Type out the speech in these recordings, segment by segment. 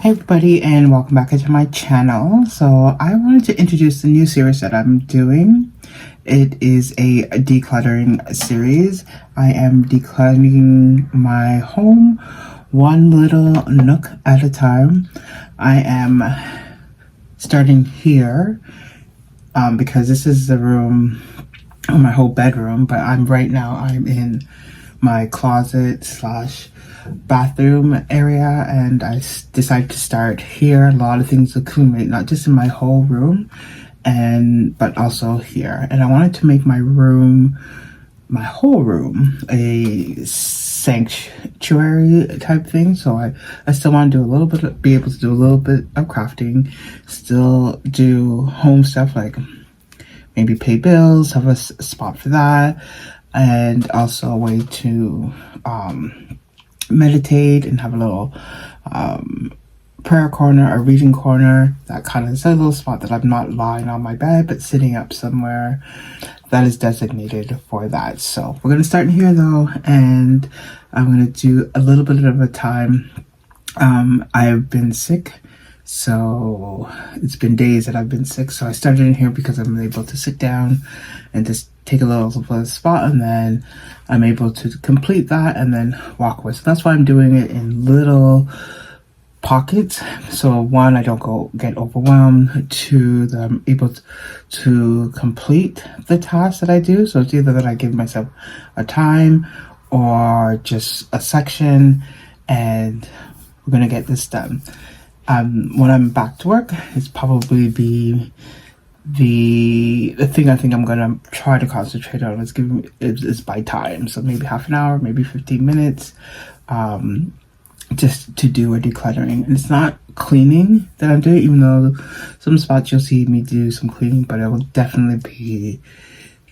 Hey everybody, and welcome back into my channel. So I wanted to introduce the new series that I'm doing. It is a decluttering series. I am decluttering my home one little nook at a time. I am starting here because this is the room, or my whole bedroom, but I'm in my closet slash bathroom area, and I decided to start here. A lot of things accumulate, not just in my whole room, but also here. And I wanted to make my whole room, a sanctuary type thing. So I still want to do be able to do a little bit of crafting, still do home stuff like maybe pay bills, have a spot for that, and also a way to meditate and have a little prayer corner, a reading corner, that kind of, it's a little spot that I'm not lying on my bed but sitting up somewhere that is designated for that. So we're going to start in here though, and I'm going to do a little bit of a time. I've been sick, so it's been days that I've been sick, so I started in here because I'm able to sit down and just take a little bit of spot, and then I'm able to complete that and then walk away. So that's why I'm doing it in little pockets. So one, I don't get overwhelmed. Two, that I'm able to complete the task that I do. So it's either that I give myself a time or just a section, and we're gonna get this done. When I'm back to work, it's probably be the thing I think I'm gonna try to concentrate on is by time. So maybe half an hour, maybe 15 minutes, just to do a decluttering. And it's not cleaning that I'm doing, even though some spots you'll see me do some cleaning, but it will definitely be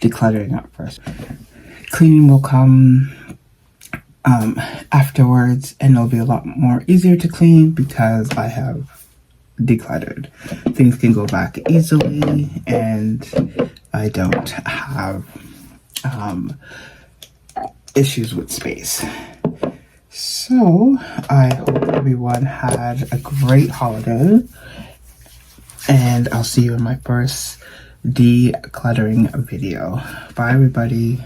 decluttering up first. Cleaning will come afterwards, and it'll be a lot more easier to clean because I have decluttered. Things can go back easily, and I don't have issues with space. So I hope everyone had a great holiday, and I'll see you in my first decluttering video. Bye everybody.